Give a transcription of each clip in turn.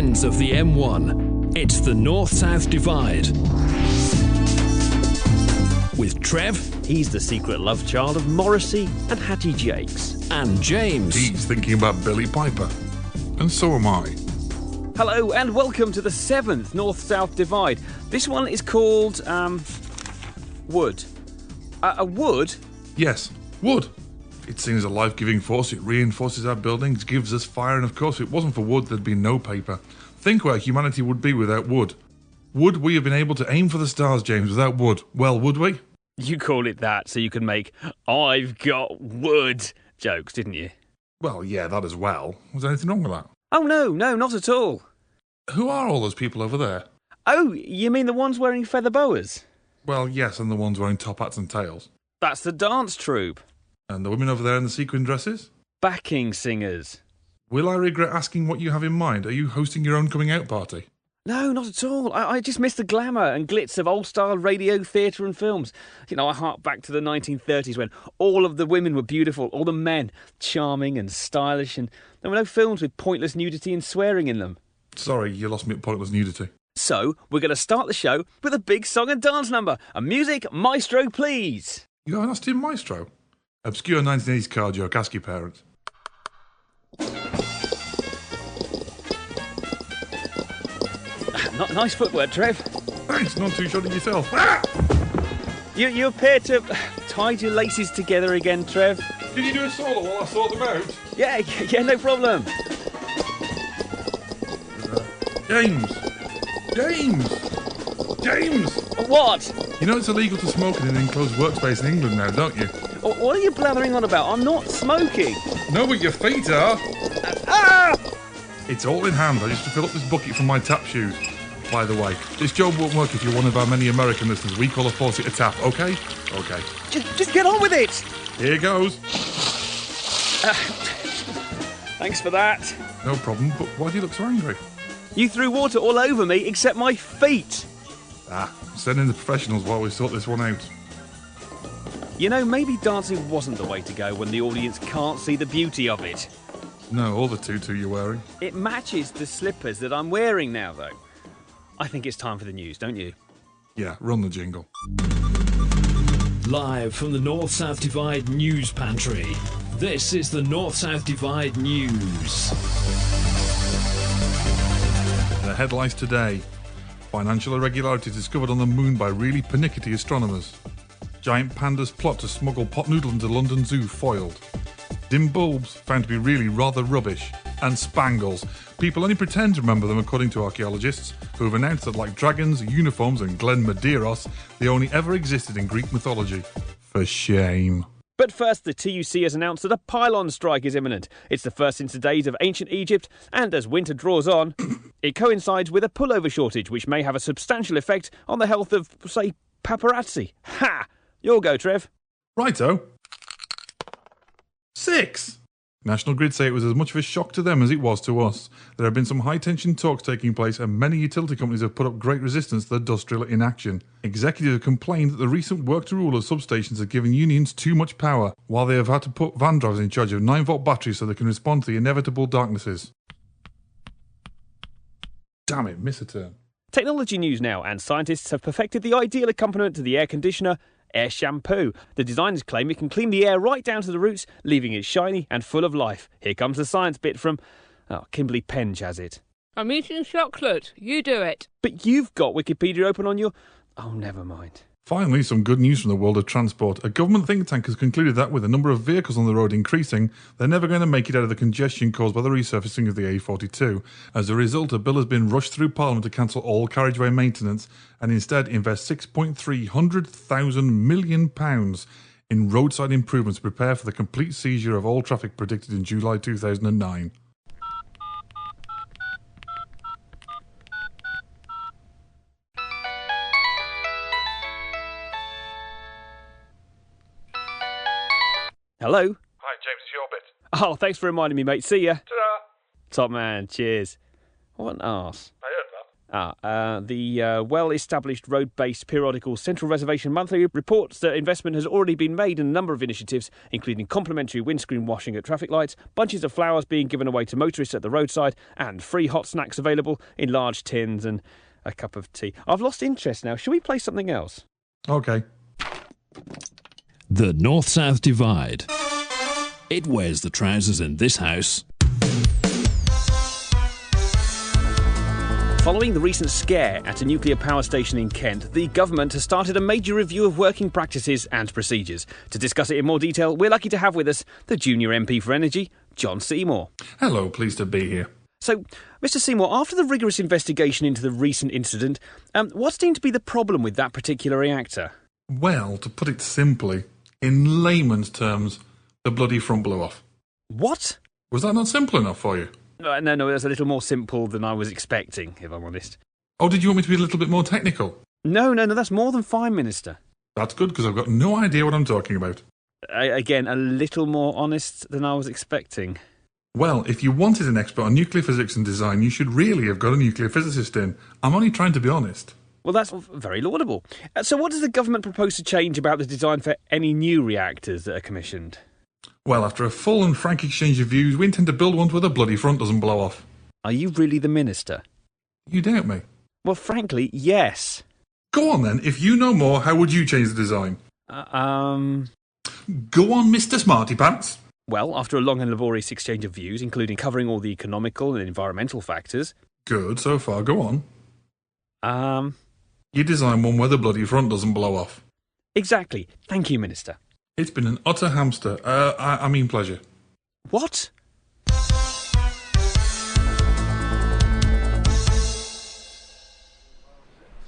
ends of the M1. It's the North-South Divide. With Trev. He's the secret love child of Morrissey and Hattie Jakes. And James. He's thinking about Billy Piper. And so am I. Hello and welcome to the 7th North-South Divide. This one is called, wood. A wood? Yes, wood. It's seen as a life-giving force. It reinforces our buildings, gives us fire, and of course, if it wasn't for wood, there'd be no paper. Think where humanity would be without wood. Would we have been able to aim for the stars, James, without wood? Well, would we? You call it that so you can make "I've got wood" jokes, didn't you? Well, yeah, that as well. Was there anything wrong with that? Oh, no, not at all. Who are all those people over there? Oh, you mean the ones wearing feather boas? Well, yes, and the ones wearing top hats and tails. That's the dance troupe. And the women over there in the sequin dresses? Backing singers. Will I regret asking what you have in mind? Are you hosting your own coming out party? No, not at all. I just miss the glamour and glitz of old-style radio, theatre and films. You know, I hark back to the 1930s when all of the women were beautiful, all the men charming and stylish, and there were no films with pointless nudity and swearing in them. Sorry, you lost me at pointless nudity. So, we're going to start the show with a big song and dance number. A music maestro, please. You haven't asked him Maestro? Obscure 1980s card joke, ask your parents. Nice footwork, Trev. Thanks, not too shoddy yourself. Ah! You appear to have tied your laces together again, Trev. Can you do a solo while I sort them out? Yeah, no problem. James! What? You know it's illegal to smoke in an enclosed workspace in England now, don't you? What are you blathering on about? I'm not smoking. No, but your feet are. Ah! It's all in hand. I used to fill up this bucket from my tap shoes. By the way, this job won't work if you're one of our many American listeners. We call a faucet a tap, okay? Okay. Just get on with it. Here goes. Thanks for that. No problem, but why do you look so angry? You threw water all over me except my feet. Send in the professionals while we sort this one out. You know, maybe dancing wasn't the way to go when the audience can't see the beauty of it. No, all the tutu you're wearing. It matches the slippers that I'm wearing now, though. I think it's time for the news, don't you? Yeah, run the jingle. Live from the North-South Divide News Pantry. This is the North-South Divide News. The headlines today. Financial irregularities discovered on the moon by really pernickety astronomers. Giant pandas plot to smuggle pot noodle into London Zoo foiled. Dim bulbs found to be really rather rubbish. And spangles. People only pretend to remember them according to archaeologists, who have announced that like dragons, uniforms and Glen Medeiros, they only ever existed in Greek mythology. For shame. But first, the TUC has announced that a pylon strike is imminent. It's the first since the days of ancient Egypt, and as winter draws on, it coincides with a pullover shortage, which may have a substantial effect on the health of, say, paparazzi. Ha! You'll go, Trev. Righto. 6. National Grid say it was as much of a shock to them as it was to us. There have been some high-tension talks taking place and many utility companies have put up great resistance to the industrial inaction. Executives have complained that the recent work to rule of substations have given unions too much power, while they have had to put van drivers in charge of 9-volt batteries so they can respond to the inevitable darknesses. Damn it, miss a turn. Technology news now, and scientists have perfected the ideal accompaniment to the air conditioner, air shampoo. The designers claim it can clean the air right down to the roots, leaving it shiny and full of life. Here comes the science bit from... Kimberly Penge has it. I'm eating chocolate. You do it. But you've got Wikipedia open on your... Oh, never mind. Finally, some good news from the world of transport. A government think tank has concluded that with the number of vehicles on the road increasing, they're never going to make it out of the congestion caused by the resurfacing of the A42. As a result, a bill has been rushed through Parliament to cancel all carriageway maintenance and instead invest £6.3 million in roadside improvements to prepare for the complete seizure of all traffic predicted in July 2009. Hello? Hi, James, it's your bit. Oh, thanks for reminding me, mate. See ya. Ta-da! Top man, cheers. What an arse. I heard The well-established road-based periodical Central Reservation Monthly reports that investment has already been made in a number of initiatives, including complimentary windscreen washing at traffic lights, bunches of flowers being given away to motorists at the roadside, and free hot snacks available in large tins and a cup of tea. I've lost interest now. Shall we play something else? Okay. The North-South Divide. It wears the trousers in this house. Following the recent scare at a nuclear power station in Kent, the government has started a major review of working practices and procedures. To discuss it in more detail, we're lucky to have with us the junior MP for Energy, John Seymour. Hello, pleased to be here. So, Mr. Seymour, after the rigorous investigation into the recent incident, what's deemed to be the problem with that particular reactor? Well, to put it simply, in layman's terms, the bloody front blew off. What? Was that not simple enough for you? No, it was a little more simple than I was expecting, if I'm honest. Oh, did you want me to be a little bit more technical? No, that's more than fine, Minister. That's good, because I've got no idea what I'm talking about. Again, a little more honest than I was expecting. Well, if you wanted an expert on nuclear physics and design, you should really have got a nuclear physicist in. I'm only trying to be honest. Well, that's very laudable. So what does the government propose to change about the design for any new reactors that are commissioned? Well, after a full and frank exchange of views, we intend to build one where the bloody front doesn't blow off. Are you really the minister? You doubt me? Well, frankly, yes. Go on then, if you know more, how would you change the design? Go on, Mr. Smarty Pants. Well, after a long and laborious exchange of views, including covering all the economical and environmental factors... Good, so far, go on. You design one where the bloody front doesn't blow off. Exactly. Thank you, Minister. It's been an utter hamster. I mean pleasure. What?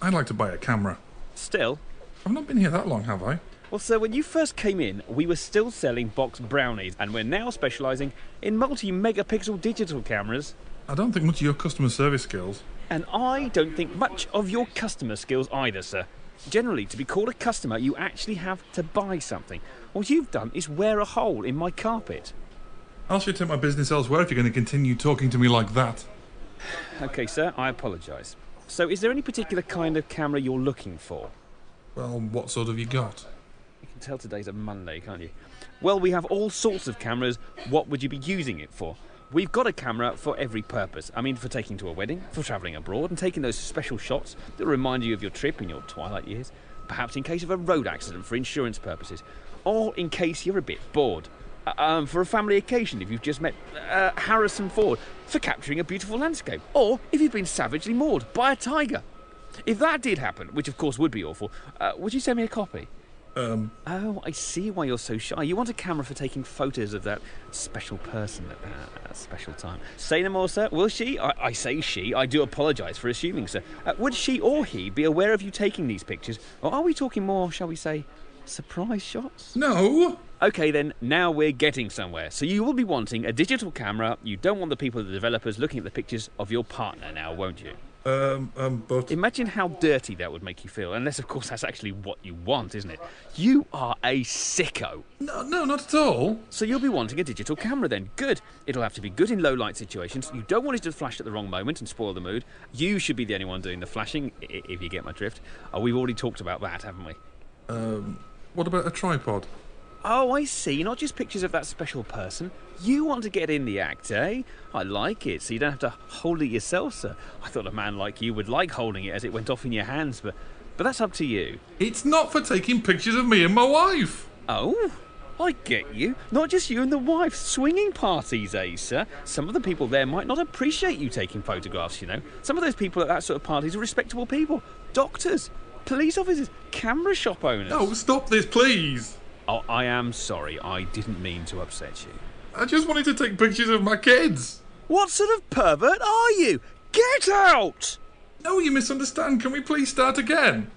I'd like to buy a camera. Still? I've not been here that long, have I? Well, sir, when you first came in, we were still selling box brownies, and we're now specialising in multi-megapixel digital cameras. I don't think much of your customer service skills. And I don't think much of your customer skills either, sir. Generally, to be called a customer, you actually have to buy something. What you've done is wear a hole in my carpet. I should take my business elsewhere if you're going to continue talking to me like that. OK, sir, I apologise. So, is there any particular kind of camera you're looking for? Well, what sort have you got? You can tell today's a Monday, can't you? Well, we have all sorts of cameras. What would you be using it for? We've got a camera for every purpose. I mean, for taking to a wedding, for travelling abroad, and taking those special shots that remind you of your trip in your twilight years. Perhaps in case of a road accident for insurance purposes. Or in case you're a bit bored. For a family occasion, if you've just met Harrison Ford, for capturing a beautiful landscape. Or if you've been savagely mauled by a tiger. If that did happen, which of course would be awful, would you send me a copy? Oh, I see why you're so shy. You want a camera for taking photos of that special person at that special time. Say no more, sir. Will she? I say she. I do apologise for assuming, sir. Would she or he be aware of you taking these pictures? Or are we talking more, shall we say, surprise shots? No! OK then, now we're getting somewhere. So you will be wanting a digital camera. You don't want the people, the developers, looking at the pictures of your partner now, won't you? But... Imagine how dirty that would make you feel, unless, of course, that's actually what you want, isn't it? You are a sicko. No, not at all. So you'll be wanting a digital camera then. Good. It'll have to be good in low-light situations. You don't want it to flash at the wrong moment and spoil the mood. You should be the only one doing the flashing, if you get my drift. We've already talked about that, haven't we? What about a tripod? Oh, I see. Not just pictures of that special person. You want to get in the act, eh? I like it, so you don't have to hold it yourself, sir. I thought a man like you would like holding it as it went off in your hands, but that's up to you. It's not for taking pictures of me and my wife. Oh, I get you. Not just you and the wife. Swinging parties, eh, sir? Some of the people there might not appreciate you taking photographs, you know. Some of those people at that sort of parties are respectable people. Doctors, police officers, camera shop owners. No, stop this, please. Oh, I am sorry. I didn't mean to upset you. I just wanted to take pictures of my kids. What sort of pervert are you? Get out! No, you misunderstand. Can we please start again?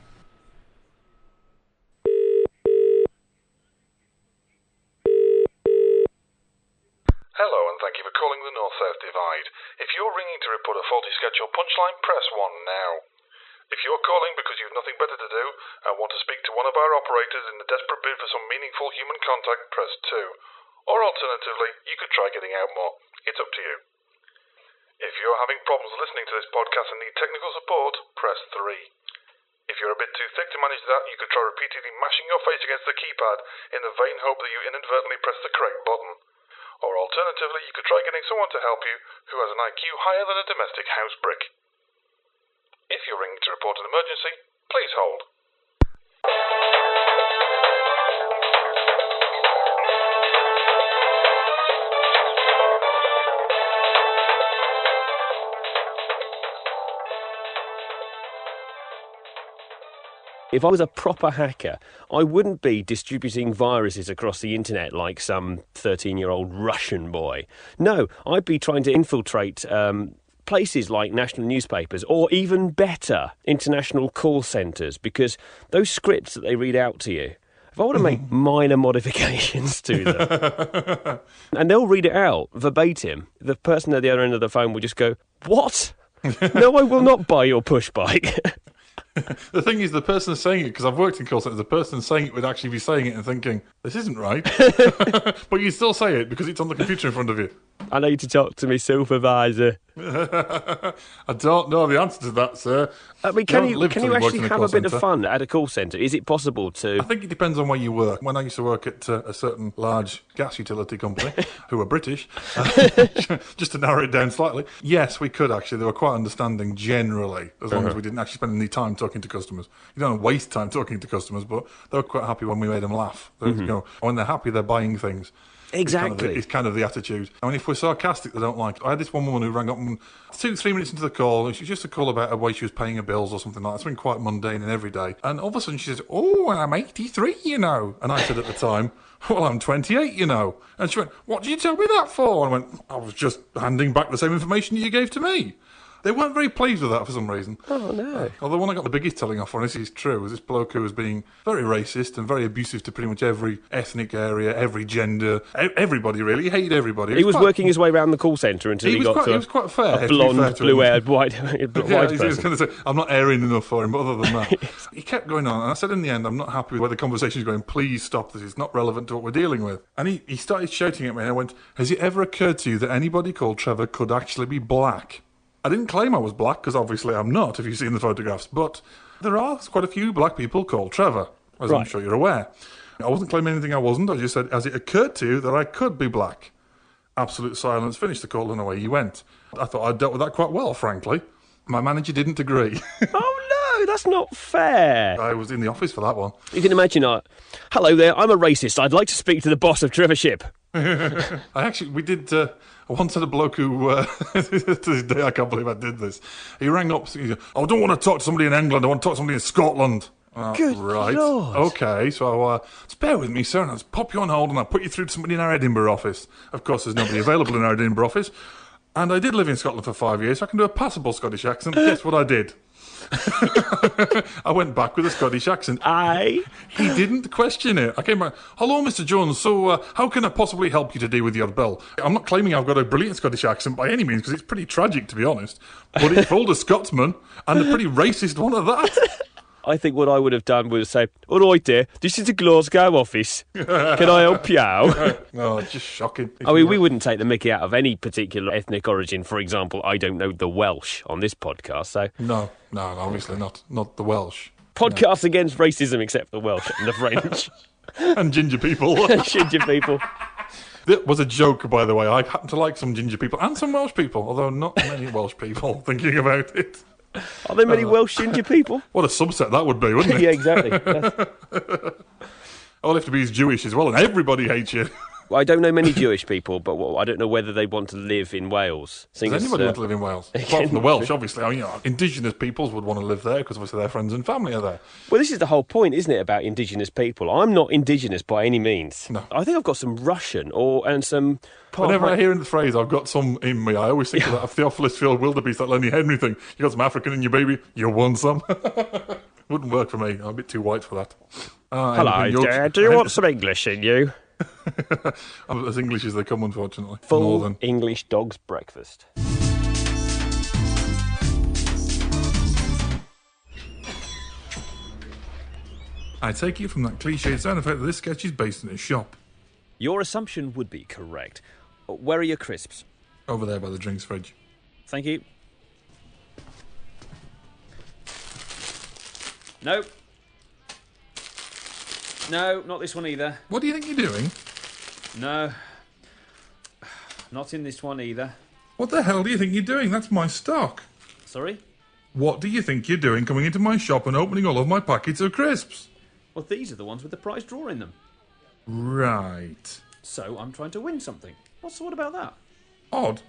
Hello, and thank you for calling the North-South Divide. If you're ringing to report a faulty sketch or punchline, press 1 now. If you're calling because you've nothing better to do and want to speak to one of our operators in a desperate bid for some meaningful human contact, press 2. Or alternatively, you could try getting out more. It's up to you. If you're having problems listening to this podcast and need technical support, press 3. If you're a bit too thick to manage that, you could try repeatedly mashing your face against the keypad in the vain hope that you inadvertently press the correct button. Or alternatively, you could try getting someone to help you who has an IQ higher than a domestic house brick. If you're ringing to report an emergency, please hold. If I was a proper hacker, I wouldn't be distributing viruses across the internet like some 13-year-old Russian boy. No, I'd be trying to infiltrate places like national newspapers, or even better, international call centres, because those scripts that they read out to you, if I were to make minor modifications to them, and they'll read it out verbatim, the person at the other end of the phone will just go, "What? No, I will not buy your push bike." The thing is, the person saying it, because I've worked in call centres, the person saying it would actually be saying it and thinking, this isn't right. But you still say it because it's on the computer in front of you. I need to talk to my supervisor. I don't know the answer to that, sir. I mean, can you actually have a bit of fun at a call centre? Is it possible to... I think it depends on where you work. When I used to work at a certain large gas utility company, who were British, just to narrow it down slightly, yes, we could actually. They were quite understanding generally, as long as we didn't actually spend any time talking to customers. You don't waste time talking to customers, but they were quite happy when we made them laugh. You know, when they're happy, they're buying things. Exactly. It's kind of the attitude. I mean, if we're sarcastic, they don't like it. I had this one woman who rang up and 2-3 minutes into the call, she was just a call about a way she was paying her bills or something like that. It's been quite mundane and everyday. And all of a sudden she says, "Oh, and I'm 83, you know." And I said at the time, "Well, I'm 28, you know." And she went, "What did you tell me that for?" And I went, "I was just handing back the same information you gave to me." They weren't very pleased with that for some reason. Oh, no. Although one I got the biggest telling off on, this is true, was this bloke who was being very racist and very abusive to pretty much every ethnic area, every gender, everybody really. He hated everybody. He was working his way around the call centre until he got to he was quite fair, a blonde, blue-haired, white yeah, person. He was going to say, "I'm not airing enough for him," but other than that, he kept going on. And I said in the end, "I'm not happy with where the conversation is going. Please stop this. It's not relevant to what we're dealing with." And he started shouting at me and I went, "Has it ever occurred to you that anybody called Trevor could actually be black?" I didn't claim I was black, because obviously I'm not, if you've seen the photographs, but there are quite a few black people called Trevor, as I'm sure you're aware. I wasn't claiming anything I wasn't, I just said, "Has it occurred to you that I could be black?" Absolute silence, finished the call and away he went. I thought I'd dealt with that quite well, frankly. My manager didn't agree. Oh, no, that's not fair. I was in the office for that one. You can imagine, "Hello there, I'm a racist. I'd like to speak to the boss of Trevorship." We did... I once had a bloke who, to this day, I can't believe I did this. He rang up, he said, "I don't want to talk to somebody in England, I want to talk to somebody in Scotland." Good right. Lord. Okay, so just bear with me, sir, and I'll just pop you on hold and I'll put you through to somebody in our Edinburgh office. Of course, there's nobody available in our Edinburgh office. And I did live in Scotland for 5 years, so I can do a passable Scottish accent. Guess what I did? I went back with a Scottish accent. He didn't question it. I came back, "Hello, Mr. Jones, so how can I possibly help you today with your bill?" I'm not claiming I've got a brilliant Scottish accent by any means, because it's pretty tragic, to be honest. But it's full of Scotsman, and a pretty racist one of that. I think what I would have done was say, "All right, dear, this is the Glasgow office. Can I help you out?" Oh, it's just shocking. I mean, we wouldn't take the mickey out of any particular ethnic origin. For example, I don't know the Welsh on this podcast, so... No, obviously not. Not the Welsh. Podcasts against racism except the Welsh and the French. And ginger people. Ginger people. That was a joke, by the way. I happen to like some ginger people and some Welsh people, although not many Welsh people, thinking about it. Are there many Welsh ginger people? What a subset that would be, wouldn't it? Yeah, exactly. All you have to be is Jewish as well, and everybody hates you. Well, I don't know many Jewish people, but I don't know whether they want to live in Wales. Does anybody want to live in Wales? Apart from the Welsh, obviously. I mean, indigenous peoples would want to live there because obviously their friends and family are there. Well, this is the whole point, isn't it, about indigenous people? I'm not indigenous by any means. No. I think I've got some Russian and some... Whenever I hear the phrase, "I've got some in me," I always think of that Theophilus Field Wildebeest, that Lenny Henry thing. "You got some African in your baby, you want some." Wouldn't work for me. I'm a bit too white for that. Hello, Dad. Do you want some English in you? I'm as English as they come, unfortunately. Full Northern. English dog's breakfast. I take it from that cliched sound effect that this sketch is based in a shop. Your assumption would be correct. Where are your crisps? Over there by the drinks fridge. Thank you. No. No, not this one either. What do you think you're doing? No. Not in this one either. What the hell do you think you're doing? That's my stock. Sorry? What do you think you're doing coming into my shop and opening all of my packets of crisps? Well, these are the ones with the prize draw in them. Right. So I'm trying to win something. What's so odd about that? Odd.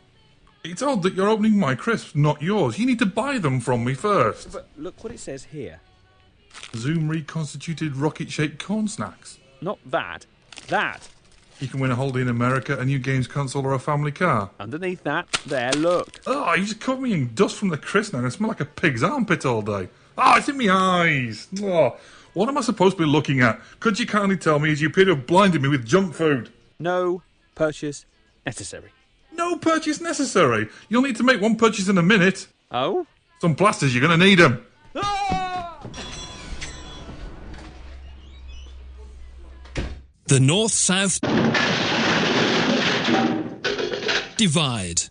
It's odd that you're opening my crisps, not yours. You need to buy them from me first. But look what it says here. Zoom reconstituted rocket-shaped corn snacks. Not that. That. You can win a holiday in America, a new games console, or a family car. Underneath that, there, look. Oh, you just covered me in dust from the crisp now and I smell like a pig's armpit all day. Oh, it's in my eyes. Oh, what am I supposed to be looking at? Could you kindly tell me as you appear to have blinded me with junk food? No purchase necessary. No purchase necessary. You'll need to make one purchase in a minute. Oh? Some plasters, you're going to need them. The North-South Divide.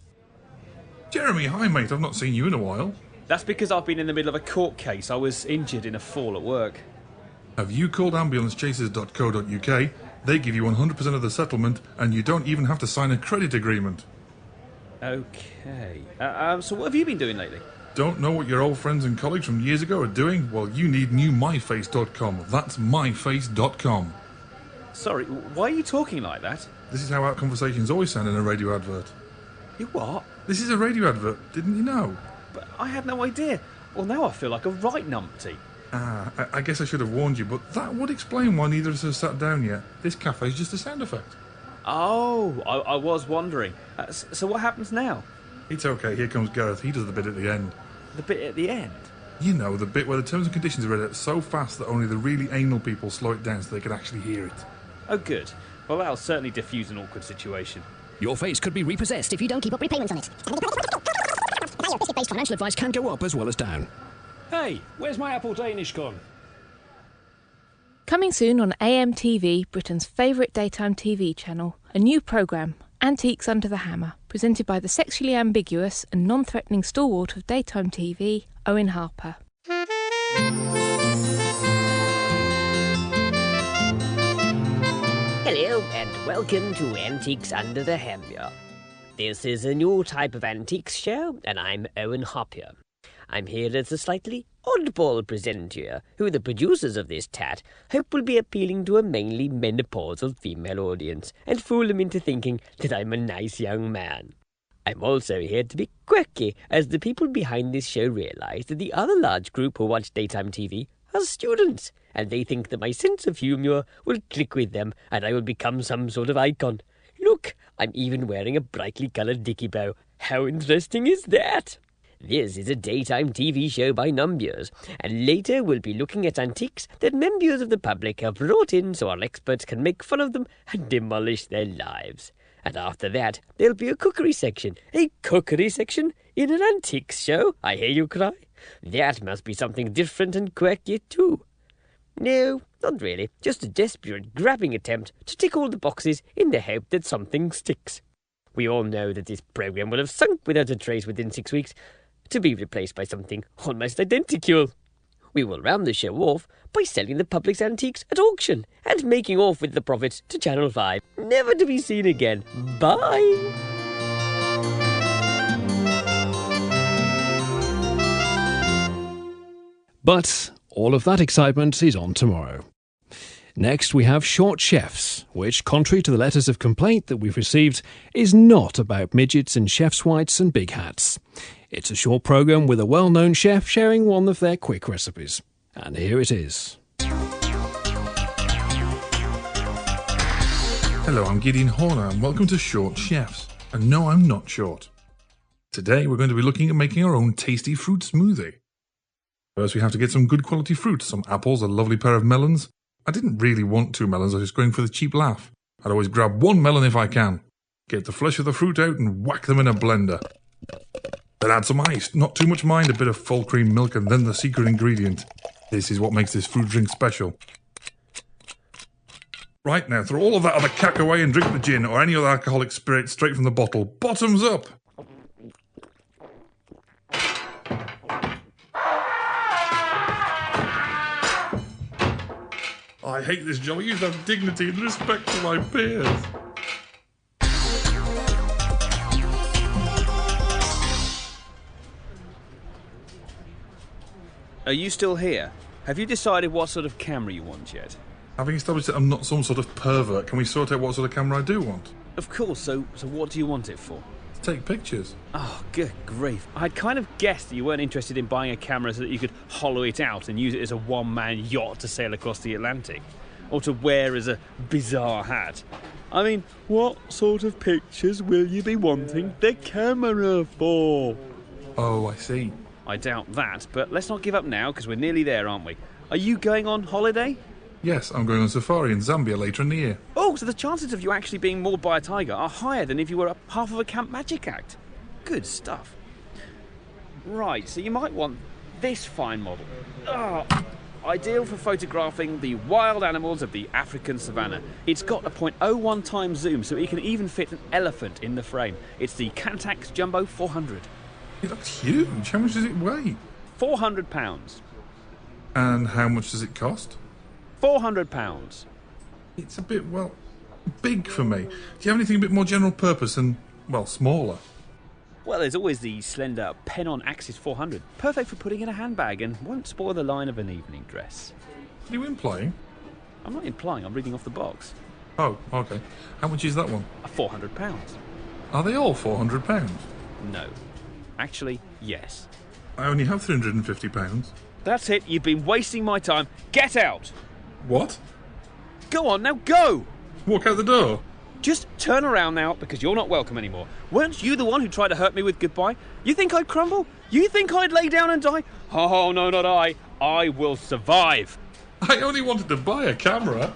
Jeremy, hi mate, I've not seen you in a while. That's because I've been in the middle of a court case. I was injured in a fall at work. Have you called ambulancechasers.co.uk? They give you 100% of the settlement and you don't even have to sign a credit agreement. Okay. So what have you been doing lately? Don't know what your old friends and colleagues from years ago are doing? Well, you need new myface.com. That's myface.com. Sorry, why are you talking like that? This is how our conversations always sound in a radio advert. You what? This is a radio advert, didn't you know? But I had no idea. Well, now I feel like a right numpty. I guess I should have warned you, but that would explain why neither of us have sat down yet. This cafe's just a sound effect. Oh, I was wondering. So what happens now? It's okay, here comes Gareth. He does the bit at the end. The bit at the end? You know, the bit where the terms and conditions are read out so fast that only the really anal people slow it down so they can actually hear it. Oh, good. Well, that'll certainly diffuse an awkward situation. Your face could be repossessed if you don't keep up repayments on it. Biscuit-based financial advice can go up as well as down. Hey, where's my apple Danish gone? Coming soon on AMTV, Britain's favourite daytime TV channel, a new programme, Antiques Under the Hammer, presented by the sexually ambiguous and non-threatening stalwart of daytime TV, Owen Harper. Hello and welcome to Antiques Under the Hammer. This is a new type of antiques show and I'm Owen Harper. I'm here as a slightly oddball presenter who the producers of this tat hope will be appealing to a mainly menopausal female audience and fool them into thinking that I'm a nice young man. I'm also here to be quirky as the people behind this show realise that the other large group who watch daytime TV are students, and they think that my sense of humour will click with them and I will become some sort of icon. Look, I'm even wearing a brightly coloured dicky bow. How interesting is that? This is a daytime TV show by numbers, and later we'll be looking at antiques that members of the public have brought in so our experts can make fun of them and demolish their lives. And after that, there'll be a cookery section. A cookery section in an antiques show, I hear you cry. That must be something different and quirky too. No, not really. Just a desperate, grabbing attempt to tick all the boxes in the hope that something sticks. We all know that this programme will have sunk without a trace within 6 weeks, to be replaced by something almost identical. We will round the show off by selling the public's antiques at auction and making off with the profits to Channel 5, never to be seen again. Bye! But all of that excitement is on tomorrow. Next, we have Short Chefs, which, contrary to the letters of complaint that we've received, is not about midgets and chef's whites and big hats. It's a short programme with a well-known chef sharing one of their quick recipes. And here it is. Hello, I'm Gideon Horner and welcome to Short Chefs. And no, I'm not short. Today we're going to be looking at making our own tasty fruit smoothie. First we have to get some good quality fruit, some apples, a lovely pair of melons. I didn't really want 2 melons, I was just going for the cheap laugh. I'd always grab 1 melon if I can. Get the flesh of the fruit out and whack them in a blender. Then add some ice, not too much mind, a bit of full cream milk and then the secret ingredient. This is what makes this fruit drink special. Right now, throw all of that other cack away and drink the gin or any other alcoholic spirit straight from the bottle. Bottoms up! I hate this job. I used to have dignity and respect for my peers. Are you still here? Have you decided what sort of camera you want yet? Having established that I'm not some sort of pervert, can we sort out what sort of camera I do want? Of course, so what do you want it for? To take pictures. Oh, good grief. I'd kind of guessed that you weren't interested in buying a camera so that you could hollow it out and use it as a one-man yacht to sail across the Atlantic. Or to wear as a bizarre hat. I mean, what sort of pictures will you be wanting the camera for? Oh, I see. I doubt that, but let's not give up now because we're nearly there, aren't we? Are you going on holiday? Yes, I'm going on safari in Zambia later in the year. Oh, so the chances of you actually being mauled by a tiger are higher than if you were half of a Camp Magic act. Good stuff. Right, so you might want this fine model. Oh, ideal for photographing the wild animals of the African savannah. It's got a 0.01 times zoom, so it can even fit an elephant in the frame. It's the Cantax Jumbo 400. It looks huge. How much does it weigh? £400. And how much does it cost? £400. It's a bit, well, big for me. Do you have anything a bit more general purpose and, well, smaller? Well, there's always the slender Pen-on Axis 400. Perfect for putting in a handbag and won't spoil the line of an evening dress. What are you implying? I'm not implying, I'm reading off the box. Oh, okay. How much is that one? £400. Are they all £400? No. Actually, yes. I only have £350. That's it, you've been wasting my time. Get out! What? Go on, now go! Walk out the door? Just turn around now, because you're not welcome anymore. Weren't you the one who tried to hurt me with goodbye? You think I'd crumble? You think I'd lay down and die? Oh, no, not I. I will survive. I only wanted to buy a camera.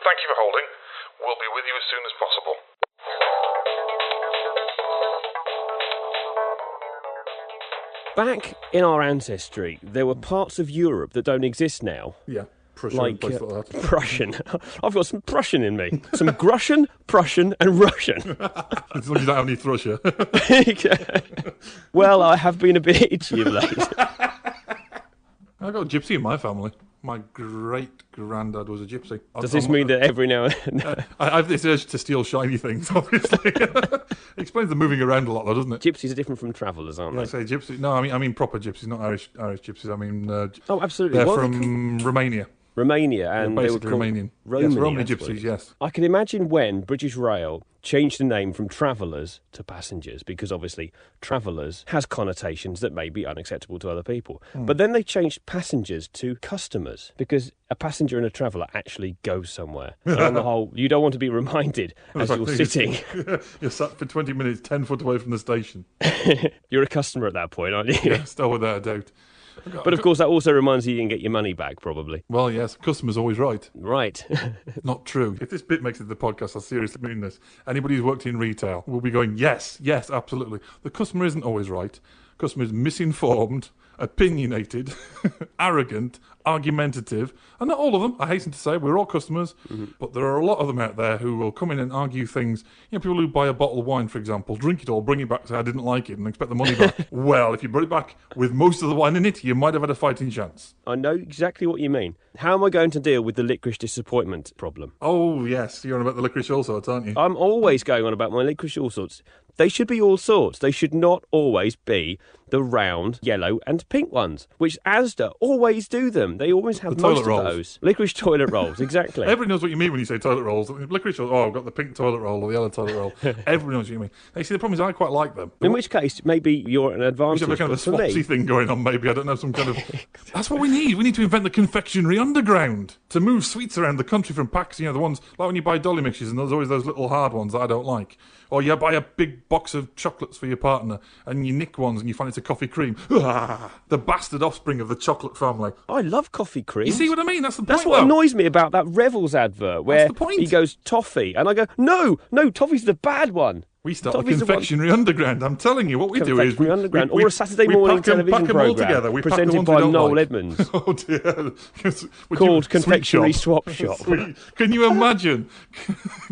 Thank you for holding. We'll be with you as soon as possible. Back in our ancestry, there were parts of Europe that don't exist now. Yeah, Prussia, Like place like that. Prussian. I've got some Prussian in me. Some Grussian, Prussian and Russian. As long as you don't have any Thrussia. Well, I have been a bit itchy of late. I've got a gypsy in my family. My great-granddad was a gypsy. Does this mean that every now and then... I have this urge to steal shiny things, obviously. It explains the moving around a lot, though, doesn't it? Gypsies are different from travellers, aren't I they? say gypsy. No, I mean proper gypsies, not Irish gypsies. I mean, Oh, absolutely. they're What are they from Romania. Romania, and they were basically called Romanian. Romany, Yes, Romany I suppose. gypsies, yes. I can imagine when British Rail changed the name from travellers to passengers, because obviously travellers has connotations that may be unacceptable to other people. But then they changed passengers to customers, because a passenger and a traveller actually go somewhere. And on the whole, you don't want to be reminded as you're sitting. You're sat for 20 minutes, 10 foot away from the station. You're a customer at that point, aren't you? Yeah, still without a doubt. But of course, that also reminds you can get your money back, probably. Well, yes, customer's always right. Right. Not true. If this bit makes it the podcast, I'll seriously mean this. Anybody who's worked in retail will be going, yes, absolutely. The customer isn't always right. Customer is misinformed, opinionated, arrogant, argumentative, and not all of them. I hasten to say we're all customers, but there are a lot of them out there who will come in and argue things. You know, people who buy a bottle of wine, for example, drink it all, bring it back, say I didn't like it, and expect the money back. Well, if you brought it back with most of the wine in it, you might have had a fighting chance. I know exactly what you mean. How am I going to deal with the licorice disappointment problem? Oh yes, you're on about the licorice all sorts, aren't you? I'm always going on about my licorice all sorts. They should be all sorts. They should not always be the round, yellow and pink ones, which Asda always do them. They always have The most toilet of rolls. those. Licorice toilet rolls, exactly. Everybody knows what you mean when you say toilet rolls. Licorice rolls, oh, I've got the pink toilet roll or the yellow toilet roll. Everybody knows what you mean. Now, you see, the problem is I quite like them. In which case, maybe you're an We advantage. should have a kind of a but for me, Swapsy thing going on, maybe. I don't know, some kind of... That's what we need. We need to invent the confectionery underground to move sweets around the country from packs. You know, the ones, like when you buy dolly mixes and there's always those little hard ones that I don't like. Or you buy a big box of chocolates for your partner and you nick ones and you find it's a coffee cream. The bastard offspring of the chocolate family. I love coffee creams. You see what I mean? That's the point, That's what though. annoys me about that Revels advert where the point. he goes toffee, and I go, no, toffee's the bad one. We start a confectionery underground. I'm telling you, what we do is... Underground, or a Saturday morning television programme presented by Noel Edmonds. Oh, dear. Called Confectionery Swap Shop. Can you imagine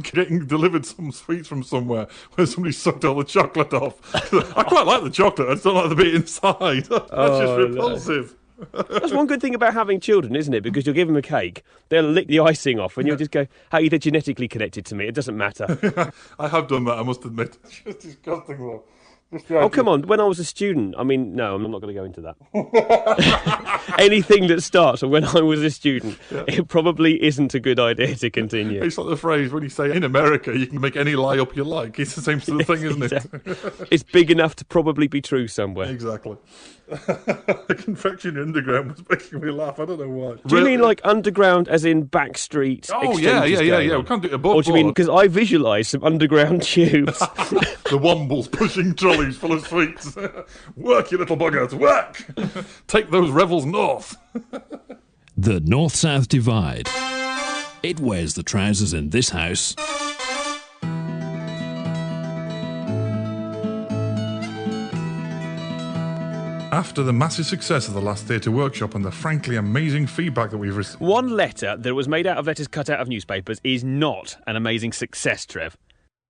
getting delivered some sweets from somewhere where somebody sucked all the chocolate off? I quite like the chocolate, I just don't like the bit inside. That's just repulsive. No. That's one good thing about having children, isn't it? Because you'll give them a cake, they'll lick the icing off, and you'll just go, "Hey, they're genetically connected to me. It doesn't matter." I have done that, I must admit. It's just disgusting, though. Oh, come on. When I was a student, I'm not going to go into that. Anything that starts with when I was a student, it probably isn't a good idea to continue. It's like the phrase when you say, in America, you can make any lie up you like. It's the same sort of thing, isn't it? It's big enough to probably be true somewhere. Exactly. The Confectionery Underground was making me laugh. I don't know why. Do you mean like underground as in backstreet? Oh, yeah. We can't do it above. Or do you mean, because I visualise some underground tubes. The Wombles pushing trolleys full of sweets. Work, you little buggers, work! Take those revels north. The North-South Divide. It wears the trousers in this house. After the massive success of the last theatre workshop and the frankly amazing feedback that we've received... One letter that was made out of letters cut out of newspapers is not an amazing success, Trev.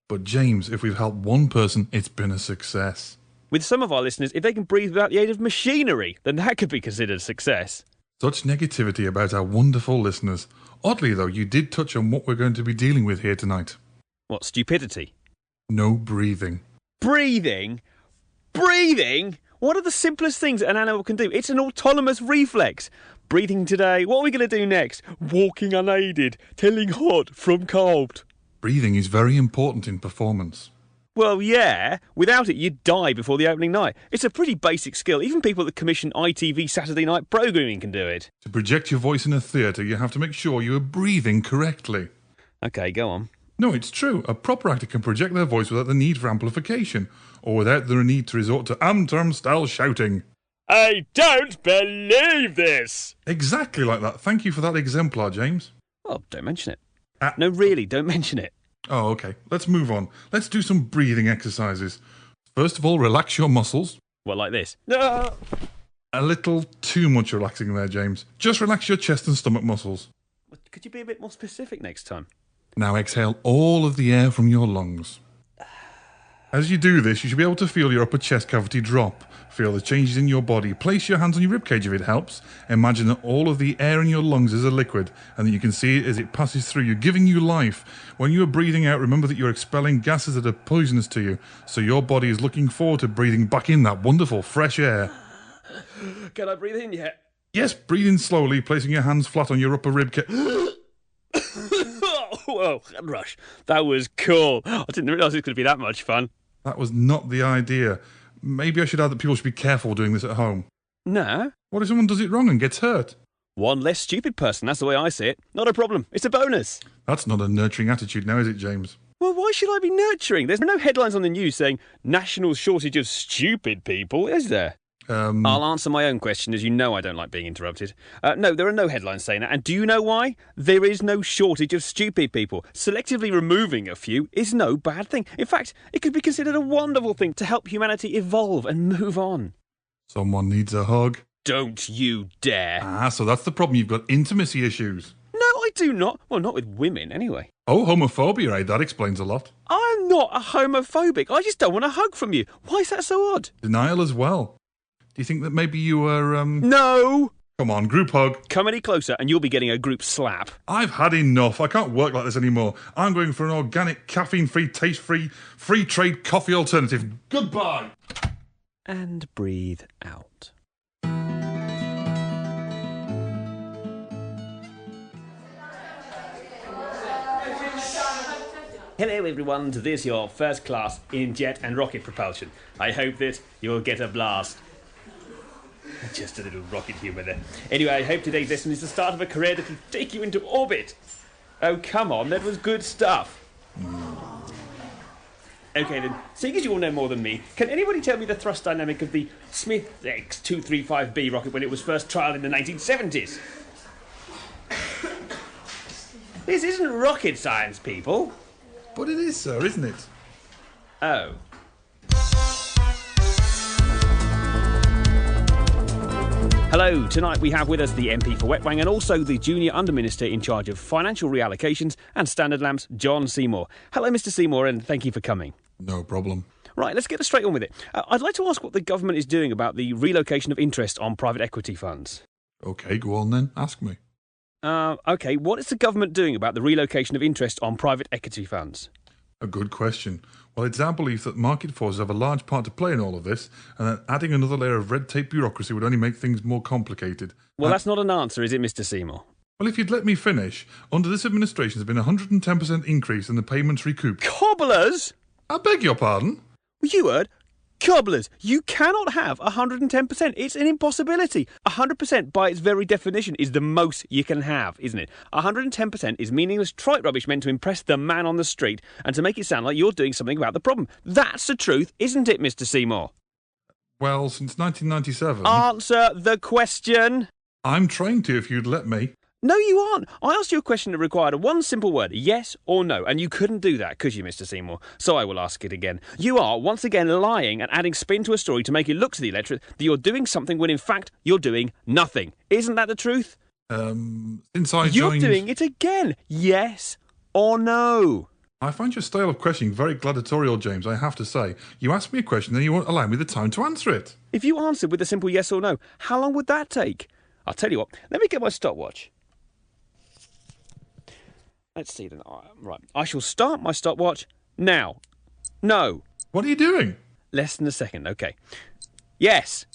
But James, if we've helped one person, it's been a success. With some of our listeners, if they can breathe without the aid of machinery, then that could be considered a success. Such negativity about our wonderful listeners. Oddly, though, you did touch on what we're going to be dealing with here tonight. What, stupidity? No breathing. Breathing? Breathing? What are the simplest things an animal can do? It's an autonomous reflex. Breathing today. What are we going to do next? Walking unaided. Telling hot from cold. Breathing is very important in performance. Well, yeah. Without it, you'd die before the opening night. It's a pretty basic skill. Even people that commission ITV Saturday night programming can do it. To project your voice in a theatre, you have to make sure you are breathing correctly. OK, go on. No, it's true. A proper actor can project their voice without the need for amplification, or without the need to resort to Amterm-style shouting. I don't believe this! Exactly like that. Thank you for that exemplar, James. Oh, don't mention it. No, really, don't mention it. Oh, OK. Let's move on. Let's do some breathing exercises. First of all, relax your muscles. What, like this? No! A little too much relaxing there, James. Just relax your chest and stomach muscles. Could you be a bit more specific next time? Now exhale all of the air from your lungs. As you do this, you should be able to feel your upper chest cavity drop. Feel the changes in your body. Place your hands on your ribcage if it helps. Imagine that all of the air in your lungs is a liquid and that you can see it as it passes through you, giving you life. When you are breathing out, remember that you're expelling gases that are poisonous to you, so your body is looking forward to breathing back in that wonderful fresh air. Can I breathe in yet? Yes, breathe in slowly, placing your hands flat on your upper ribcage. Whoa, rush. That was cool. I didn't realise it was going to be that much fun. That was not the idea. Maybe I should add that people should be careful doing this at home. No. What if someone does it wrong and gets hurt? One less stupid person, that's the way I see it. Not a problem. It's a bonus. That's not a nurturing attitude now, is it, James? Well, why should I be nurturing? There's no headlines on the news saying national shortage of stupid people, is there? I'll answer my own question, as you know I don't like being interrupted. No, there are no headlines saying that. And do you know why? There is no shortage of stupid people. Selectively removing a few is no bad thing. In fact, it could be considered a wonderful thing to help humanity evolve and move on. Someone needs a hug. Don't you dare. Ah, so that's the problem. You've got intimacy issues. No, I do not. Well, not with women, anyway. Oh, homophobia, eh? That explains a lot. I'm not a homophobic. I just don't want a hug from you. Why is that so odd? Denial as well. Do you think that maybe you were, No! Come on, group hug. Come any closer and you'll be getting a group slap. I've had enough. I can't work like this anymore. I'm going for an organic, caffeine-free, taste-free, free trade coffee alternative. Goodbye! And breathe out. Hello everyone to this your first class in jet and rocket propulsion. I hope that you'll get a blast. Just a little rocket humour there. Anyway, I hope today's lesson is the start of a career that will take you into orbit. Oh, come on, that was good stuff. Okay then, seeing as you all know more than me, can anybody tell me the thrust dynamic of the Smith X235B rocket when it was first trialled in the 1970s? This isn't rocket science, people. But it is, sir, isn't it? Oh. Hello, tonight we have with us the MP for Wetwang and also the Junior Under-Minister in charge of Financial Reallocations and Standard Lamps, John Seymour. Hello, Mr Seymour, and thank you for coming. No problem. Right, let's get straight on with it. I'd like to ask what the government is doing about the relocation of interest on private equity funds. OK, go on then. Ask me. OK, what is the government doing about the relocation of interest on private equity funds? A good question. Well, it's our belief that market forces have a large part to play in all of this, and that adding another layer of red tape bureaucracy would only make things more complicated. Well, that's not an answer, is it, Mr Seymour? Well, if you'd let me finish, under this administration there's been a 110% increase in the payments recouped. Cobblers? I beg your pardon? You heard? Cobblers. You cannot have 110%. It's an impossibility. 100% by its very definition is the most you can have, isn't it? 110% is meaningless trite rubbish meant to impress the man on the street and to make it sound like you're doing something about the problem. That's the truth, isn't it, Mr Seymour? Well, since 1997... Answer the question. I'm trying to, if you'd let me. No, you aren't. I asked you a question that required one simple word, yes or no, and you couldn't do that, could you, Mr Seymour? So I will ask it again. You are, once again, lying and adding spin to a story to make it look to the electorate that you're doing something when, in fact, you're doing nothing. Isn't that the truth? Since I joined... You're doing it again. Yes or no? I find your style of questioning very gladiatorial, James, I have to say. You ask me a question, then you won't allow me the time to answer it. If you answered with a simple yes or no, how long would that take? I'll tell you what, let me get my stopwatch. Let's see then. Right. I shall start my stopwatch now. No. What are you doing? Less than a second. OK. Yes.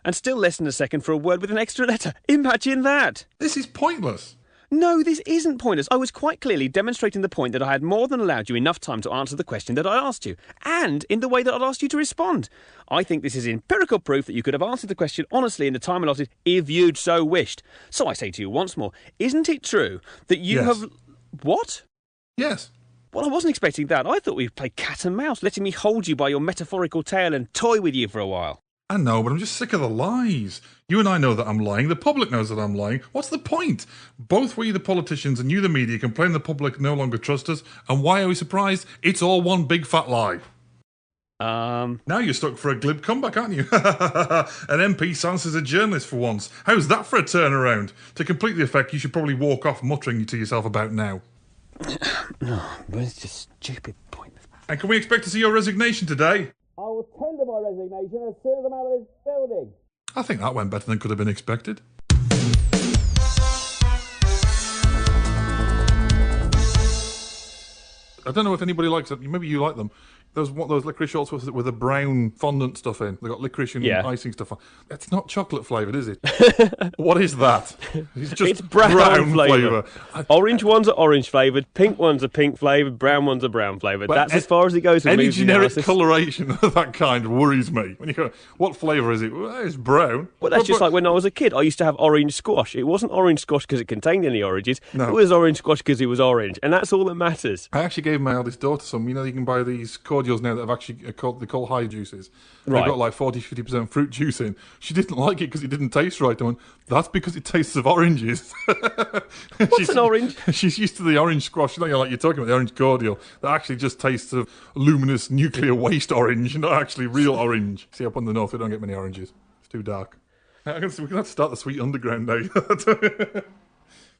And still less than a second for a word with an extra letter. Imagine that. This is pointless. No, this isn't pointless. I was quite clearly demonstrating the point that I had more than allowed you enough time to answer the question that I asked you, and in the way that I'd asked you to respond. I think this is empirical proof that you could have answered the question honestly in the time allotted if you'd so wished. So I say to you once more, isn't it true that you have... What? Yes. Well, I wasn't expecting that. I thought we'd play cat and mouse, letting me hold you by your metaphorical tail and toy with you for a while. I know, but I'm just sick of the lies. You and I know that I'm lying. The public knows that I'm lying. What's the point? Both we, the politicians, and you, the media, complain the public no longer trust us. And why are we surprised? It's all one big fat lie. Now you're stuck for a glib comeback, aren't you? An MP sounds as a journalist for once. How's that for a turnaround? To complete the effect, you should probably walk off muttering to yourself about now. No, it's just stupid point. And can we expect to see your resignation today? I will tender my resignation as soon as I'm out of this building. I think that went better than could have been expected. I don't know if anybody likes it. Maybe you like them. Those licorice shorts with the brown fondant stuff in. They've got licorice and icing stuff on. It's not chocolate flavoured, is it? What is that? It's brown flavour. Orange ones are orange flavoured, pink ones are pink flavoured, brown ones are brown flavoured. Well, that's as far as it goes. Any generic coloration of that kind worries me. When you go, what flavour is it? Well, it's brown. Well, that's just like when I was a kid. I used to have orange squash. It wasn't orange squash because it contained any oranges. No. It was orange squash because it was orange, and that's all that matters. I actually gave my eldest daughter some. You know, you can buy these cordials now that have actually they call high juices. Right. They've got like 40-50% fruit juice in. She didn't like it because it didn't taste right. I went, that's because it tastes of oranges. What's an orange? She's used to the orange squash, like you're talking about the orange cordial, that actually just tastes of luminous nuclear waste orange, not actually real orange. See, up on the north we don't get many oranges. It's too dark. We can have to start the Sweet Underground now.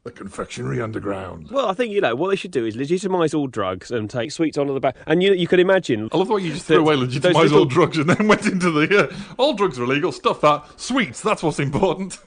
The confectionery underground. Well, I think, what they should do is legitimise all drugs and take sweets onto the back. And you could imagine... I love the way you just threw away legitimise all drugs and then went into the... all drugs are illegal, stuff that. Sweets, that's what's important.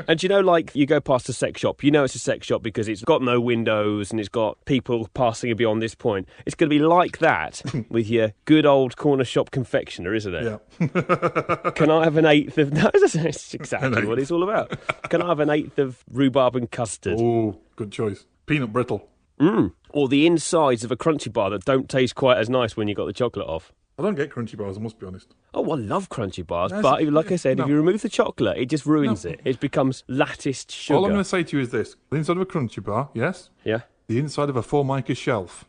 And you go past a sex shop, it's a sex shop because it's got no windows and it's got people passing beyond this point. It's going to be like that with your good old corner shop confectioner, isn't it? Yeah. Can I have an eighth of... No, that's exactly what it's all about. Can I have an eighth of rhubarb and custard? Oh, good choice. Peanut brittle. Or the insides of a Crunchy bar that don't taste quite as nice when you got the chocolate off. I don't get Crunchy bars, I must be honest. Oh, I love Crunchy bars, but like I said, if you remove the chocolate, it just ruins it. It becomes latticed sugar. All I'm going to say to you is this. The inside of a Crunchy bar, yes? Yeah. The inside of a Formica shelf.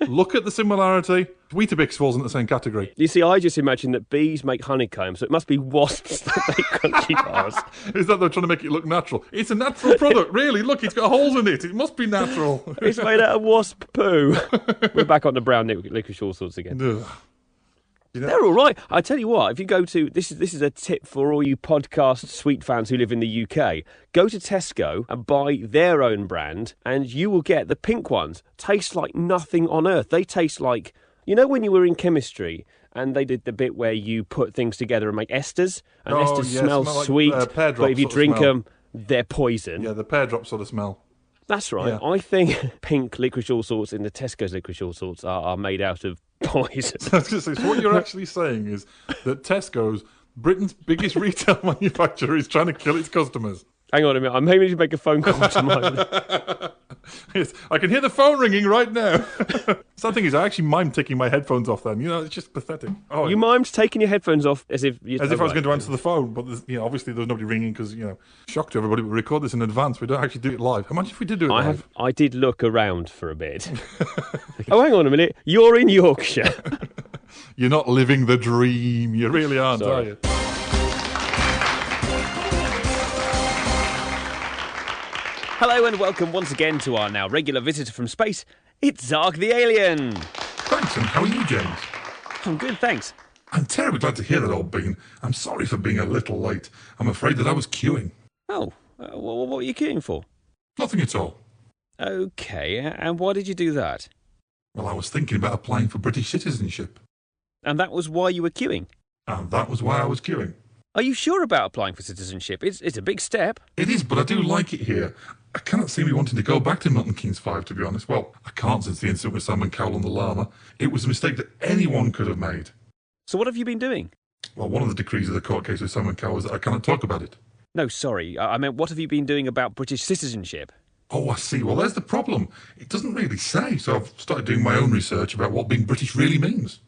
Look at the similarity Weetabix falls into the same category. You see, I just imagine that bees make honeycomb, so it must be wasps that make crunchy bars. Is that they're trying to make it look natural? It's a natural product, really. Look, it's got holes in it. It must be natural. It's made out of wasp poo. We're back on the brown licorice all sorts again. Ugh. You know, They're all right. I tell you what, if you go to this is a tip for all you podcast sweet fans who live in the UK. Go to Tesco and buy their own brand, and you will get the pink ones. Taste like nothing on earth. They taste like, you know, when you were in chemistry and they did the bit where you put things together and make esters, and esters smell like, sweet, pear but if you drops sort of drink smell. them, they're poison. Yeah, the pear drop sort of smell. That's right. Yeah. I think pink licorice all sorts in the Tesco's licorice all sorts are made out of poison. I was going to say, so what you're actually saying is that Tesco's, Britain's biggest retail manufacturer, is trying to kill its customers. Hang on a minute. I'm maybe to make a phone call to mine. Yes, I can hear the phone ringing right now. Sad thing is, I actually mimed taking my headphones off then. You know, it's just pathetic. Oh, You mimed taking your headphones off as if I was going to answer the phone, but obviously there's nobody ringing because, shock to everybody, we record this in advance. We don't actually do it live. Imagine if we did do it live. I did look around for a bit. Oh, hang on a minute. You're in Yorkshire. You're not living the dream. You really aren't, Sorry. are you? Hello and welcome once again to our now regular visitor from space. It's Zark the Alien. Thanks, and how are you, James? I'm good, thanks. I'm terribly glad to hear that, old bean. I'm sorry for being a little late. I'm afraid that I was queuing. Oh, what were you queuing for? Nothing at all. Okay, and why did you do that? Well, I was thinking about applying for British citizenship. And that was why you were queuing? And that was why I was queuing. Are you sure about applying for citizenship? It's a big step. It is, but I do like it here. I cannot see me wanting to go back to Milton Keynes 5, to be honest. Well, I can't since the incident with Simon Cowell and the llama. It was a mistake that anyone could have made. So what have you been doing? Well, one of the decrees of the court case with Simon Cowell is that I cannot talk about it. No, sorry. I meant, what have you been doing about British citizenship? Oh, I see. Well, there's the problem. It doesn't really say, so I've started doing my own research about what being British really means.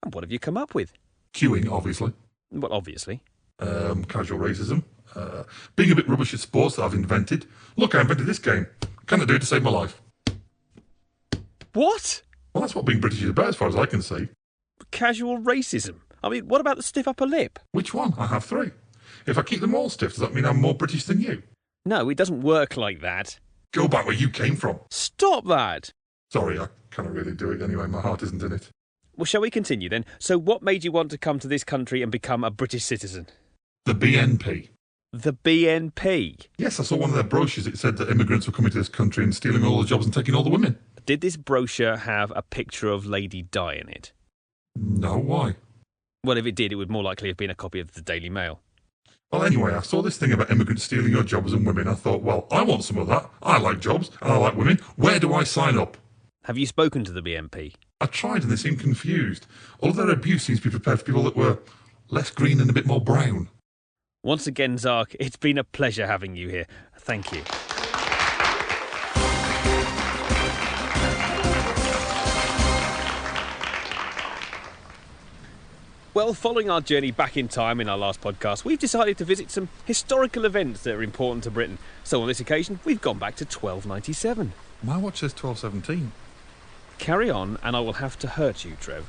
And what have you come up with? Queuing, obviously. Well, obviously. Casual racism. Being a bit rubbish at sports that I've invented. Look, I invented this game. Can I do it to save my life? What? Well, that's what being British is about as far as I can see. Casual racism? I mean, what about the stiff upper lip? Which one? I have 3. If I keep them all stiff, does that mean I'm more British than you? No, it doesn't work like that. Go back where you came from. Stop that! Sorry, I cannot really do it anyway. My heart isn't in it. Well, shall we continue then? So what made you want to come to this country and become a British citizen? The BNP. The BNP? Yes, I saw one of their brochures. It said that immigrants were coming to this country and stealing all the jobs and taking all the women. Did this brochure have a picture of Lady Di in it? No, why? Well, if it did, it would more likely have been a copy of the Daily Mail. Well, anyway, I saw this thing about immigrants stealing your jobs and women. I thought, well, I want some of that. I like jobs and I like women. Where do I sign up? Have you spoken to the BNP? I tried and they seemed confused. All of their abuse seems to be prepared for people that were less green and a bit more brown. Once again, Zark, it's been a pleasure having you here. Thank you. Well, following our journey back in time in our last podcast, we've decided to visit some historical events that are important to Britain. So on this occasion, we've gone back to 1297. My watch says 1217. Carry on, and I will have to hurt you, Trev.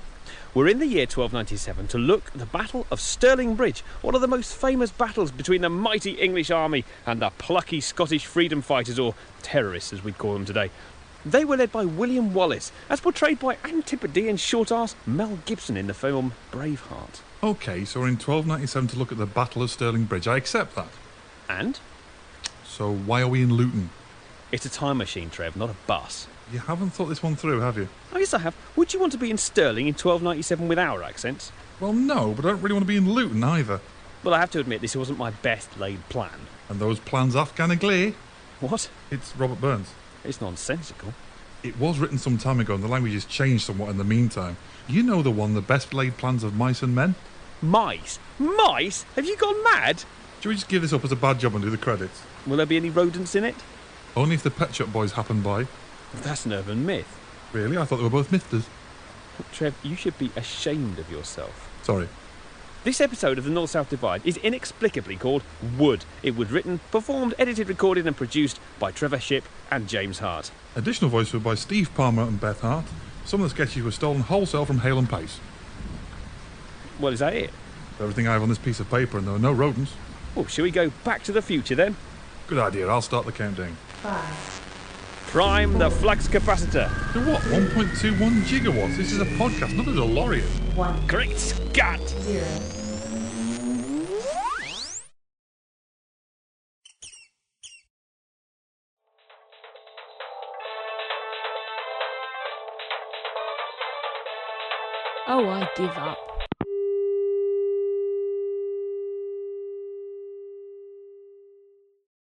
We're in the year 1297 to look at the Battle of Stirling Bridge, one of the most famous battles between the mighty English army and the plucky Scottish freedom fighters, or terrorists as we call them today. They were led by William Wallace, as portrayed by Antipodean short-ass Mel Gibson in the film Braveheart. Okay, so we're in 1297 to look at the Battle of Stirling Bridge. I accept that. And? So why are we in Luton? It's a time machine, Trev, not a bus. You haven't thought this one through, have you? Oh, yes, I have. Would you want to be in Stirling in 1297 with our accents? Well, no, but I don't really want to be in Luton either. Well, I have to admit, this wasn't my best laid plan. And those plans Afghan Glare? What? It's Robert Burns. It's nonsensical. It was written some time ago and the language has changed somewhat in the meantime. You know the one, the best laid plans of mice and men? Mice? Mice? Have you gone mad? Should we just give this up as a bad job and do the credits? Will there be any rodents in it? Only if the Pet Shop Boys happen by. That's an urban myth. Really? I thought they were both mythers. Trev, you should be ashamed of yourself. Sorry. This episode of the North-South Divide is inexplicably called Wood. It was written, performed, edited, recorded and produced by Trevor Shipp and James Hart. Additional voice were by Steve Palmer and Beth Hart. Some of the sketches were stolen wholesale from Hale and Pace. Well, is that it? Everything I have on this piece of paper, and there are no rodents. Well, shall we go back to the future then? Good idea, I'll start the countdown. 5. Prime the flux capacitor. To what? 1.21 gigawatts? This is a podcast, not a DeLorean. 1. Great Scott! 0. Oh, I give up.